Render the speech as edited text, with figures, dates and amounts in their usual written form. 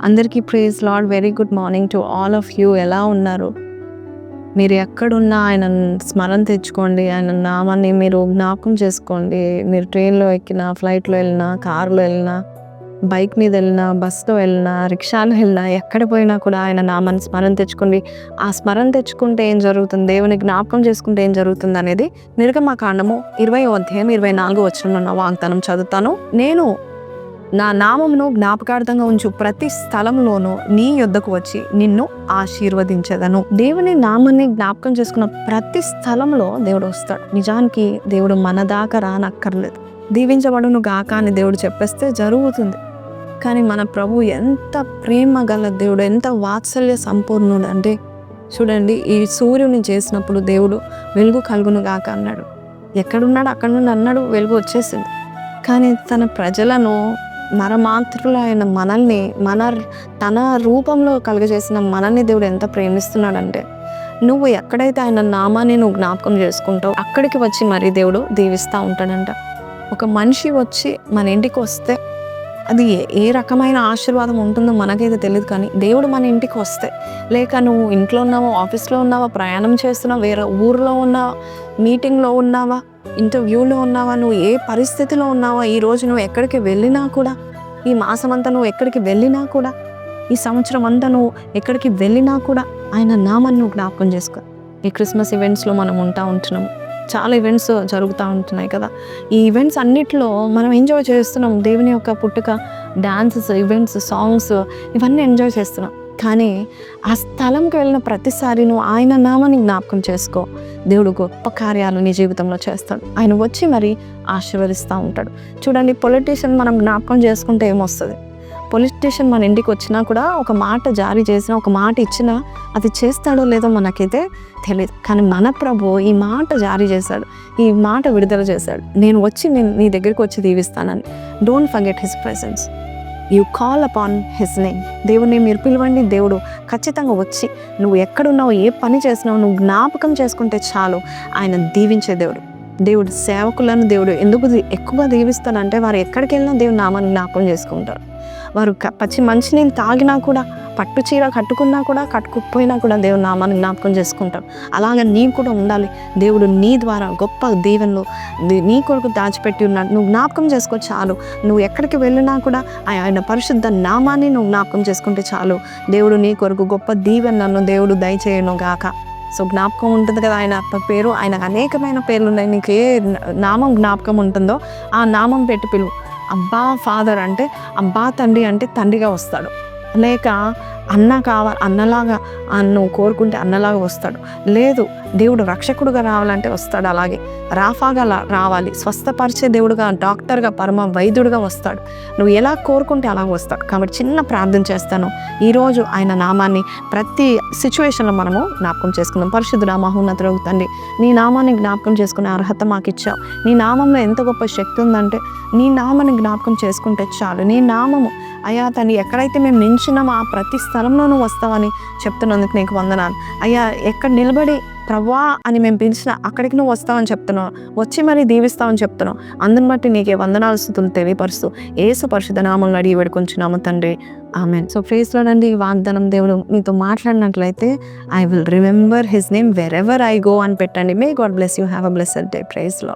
అందరికీ praise Lord. Very good morning to all of you. ఎలా ఉన్నారు? మీరు ఎక్కడున్నా ఆయన స్మరణ తెచ్చుకోండి. ఆయన నామాన్ని మీరు జ్ఞాపకం చేసుకోండి. మీరు ట్రైన్లో ఎక్కినా, ఫ్లైట్లో వెళ్ళినా, కారులో వెళ్ళినా, బైక్ మీద వెళ్ళినా, బస్సులో వెళ్ళినా, రిక్షాలో వెళ్ళినా, ఎక్కడ పోయినా కూడా ఆయన నామాన్ని స్మరణ తెచ్చుకోండి. ఆ స్మరణ తెచ్చుకుంటే ఏం జరుగుతుంది, దేవుని జ్ఞాపకం చేసుకుంటే ఏం జరుగుతుంది అనేది నిర్గమకాండము 20వ అధ్యాయం 24వ వచనంలో వాగ్దానం చదువుతాను. నేను నా నామమును జ్ఞాపకార్థంగా ఉంచు ప్రతి స్థలంలోనూ నీ యొద్దకు వచ్చి నిన్ను ఆశీర్వదించదను. దేవుని నామాన్ని జ్ఞాపకం చేసుకున్న ప్రతి స్థలంలో దేవుడు వస్తాడు. నిజానికి దేవుడు మన దాకా రానక్కర్లేదు. దీవించబడును గాక అని దేవుడు చెప్పేస్తే జరుగుతుంది. కానీ మన ప్రభు ఎంత ప్రేమ గల దేవుడు, ఎంత వాత్సల్య సంపూర్ణుడు అంటే చూడండి, ఈ సూర్యుని చేసినప్పుడు దేవుడు వెలుగు కలుగును గాక అన్నాడు. ఎక్కడున్నాడు అక్కడ నుండి అన్నాడు, వెలుగు వచ్చేసింది. కానీ తన ప్రజలను, నరమాతృలైన మనల్ని, తన రూపంలో కలుగజేసిన మనల్ని దేవుడు ఎంత ప్రేమిస్తున్నాడంటే, నువ్వు ఎక్కడైతే ఆయన నామాన్ని నువ్వు జ్ఞాపకం చేసుకుంటావు అక్కడికి వచ్చి మరి దేవుడు దీవిస్తూ ఉంటాడంట. ఒక మనిషి వచ్చి మన ఇంటికి వస్తే అది ఏ రకమైన ఆశీర్వాదం ఉంటుందో మనకైతే తెలియదు. కానీ దేవుడు మన ఇంటికి వస్తే, లేక నువ్వు ఇంట్లో ఉన్నావా, ఆఫీస్లో ఉన్నావా, ప్రయాణం చేస్తున్నావా, వేరే ఊర్లో ఉన్నావా, మీటింగ్లో ఉన్నావా, ఇంటర్వ్యూలో ఉన్నావా, నువ్వు ఏ పరిస్థితిలో ఉన్నావా, ఈరోజు నువ్వు ఎక్కడికి వెళ్ళినా కూడా, ఈ మాసం అంతా నువ్వు ఎక్కడికి వెళ్ళినా కూడా, ఈ సంవత్సరం అంతా నువ్వు ఎక్కడికి వెళ్ళినా కూడా ఆయన నామాన్ని నువ్వు జ్ఞాపకం చేసుకో. ఈ క్రిస్మస్ ఈవెంట్స్లో మనం ఉంటున్నాము. చాలా ఈవెంట్స్ జరుగుతూ ఉంటున్నాయి కదా. ఈ ఈవెంట్స్ అన్నిట్లో మనం ఎంజాయ్ చేస్తున్నాం. దేవుని యొక్క పుట్టుక, డాన్సెస్, ఈవెంట్స్, సాంగ్స్ ఇవన్నీ ఎంజాయ్ చేస్తున్నాం. కానీ ఆ స్థలంకి వెళ్ళిన ప్రతిసారి నువ్వు ఆయన నామాన్ని జ్ఞాపకం చేసుకో. దేవుడు గొప్ప కార్యాలు నీ జీవితంలో చేస్తాడు. ఆయన వచ్చి మరి ఆశీర్వదిస్తూ ఉంటాడు. చూడండి, పొలిటీషియన్ మనం జ్ఞాపకం చేసుకుంటే ఏమొస్తుంది? పొలిటీషియన్ మన ఇంటికి వచ్చినా కూడా ఒక మాట జారీ చేసినా, ఒక మాట ఇచ్చినా అది చేస్తాడో లేదో మనకైతే తెలియదు. కానీ మన ప్రభు ఈ మాట జారీ చేశాడు, ఈ మాట విడుదల చేశాడు. నేను నీ దగ్గరికి వచ్చి దీవిస్తానని. Don't forget his presence. You call upon his name. దేవుడిని మీరు పిలవండి, దేవుడు ఖచ్చితంగా వచ్చి నువ్వు ఎక్కడున్నావు, ఏ పని చేసినావు, నువ్వు జ్ఞాపకం చేసుకుంటే చాలు. ఆయన దీవించే దేవుడు సేవకులను దేవుడు ఎందుకు ఎక్కువగా దీవిస్తాడంటే, వారు ఎక్కడికి వెళ్ళినా దేవుని నామాన్ని జ్ఞాపకం చేసుకుంటారు. వారు పచ్చి మంచినీళ్ళు తాగినా కూడా, పట్టు చీర కట్టుకున్నా కూడా, కట్టుకుపోయినా కూడా దేవుని నామాన్ని జ్ఞాపకం చేసుకుంటారు. అలాగే నీ కూడా ఉండాలి. దేవుడు నీ ద్వారా గొప్ప దీవెనలు నీ కొరకు దాచిపెట్టి ఉన్నాడు. నువ్వు జ్ఞాపకం చేసుకో చాలు. నువ్వు ఎక్కడికి వెళ్ళినా కూడా ఆయన పరిశుద్ధ నామాన్ని నువ్వు జ్ఞాపకం చేసుకుంటే చాలు. దేవుడు నీ కొరకు గొప్ప దీవెనలను దేవుడు దయచేయను గాక. సో జ్ఞాపకం ఉంటుంది కదా ఆయన పేరు. ఆయనకు అనేకమైన పేర్లు ఉన్నాయి. నీకు ఏ నామం జ్ఞాపకం ఉంటుందో ఆ నామం పెట్టి పిలువు. అబ్బా ఫాదర్ అంటే, అబ్బా తండ్రి అంటే తండ్రిగా వస్తాడు. లేక అన్నలాగా నువ్వు కోరుకుంటే అన్నలాగా వస్తాడు. లేదు, దేవుడు రక్షకుడుగా రావాలంటే వస్తాడు. అలాగే రాఫాగా రావాలి, స్వస్థపరిచే దేవుడుగా, డాక్టర్గా, పరమ వైద్యుడిగా వస్తాడు. నువ్వు ఎలా కోరుకుంటే అలా వస్తాడు. కాబట్టి చిన్న ప్రార్థన చేస్తాను. ఈరోజు ఆయన నామాన్ని ప్రతి సిచ్యువేషన్లో మనము జ్ఞాపకం చేసుకుందాం. పరిశుద్ధుడా, మహోన్నతుడగు తండ్రి, నీ నామాన్ని జ్ఞాపకం చేసుకునే అర్హత మాకు ఇచ్చావు. నీ నామంలో ఎంత గొప్ప శక్తి ఉందంటే, నీ నామాన్ని జ్ఞాపకం చేసుకుంటే చాలు. నీ నామము అయ్యా తండ్రి, ఎక్కడైతే మేము నించున్నామో ఆ ప్రతి స్థలంలోనూ వస్తావని చెప్తున్నందుకు నీకు వందనాలు. అయ్యా, ఎక్కడ నిలబడి ప్రవ్వా అని మేము పిలిచినా అక్కడికి నువ్వు వస్తావని చెప్తున్నావు, వచ్చి మరి దీవిస్తావని చెప్తున్నావు. అందుని బట్టి నీకే వందనాలు, స్తుతులు తెలియపరుస్తూ యేసు పరిశుద్ధ నామములో అడిగి వేడుకొంచున్నాము తండ్రి, ఆమేన్. సో ప్రైజ్ లార్డ్ అండి. ఈ వాగ్దానం దేవుడు మీతో మాట్లాడినట్లయితే, I will remember his name wherever I go అని పెట్టండి. May God bless you. Have a blessed day. Praise lord.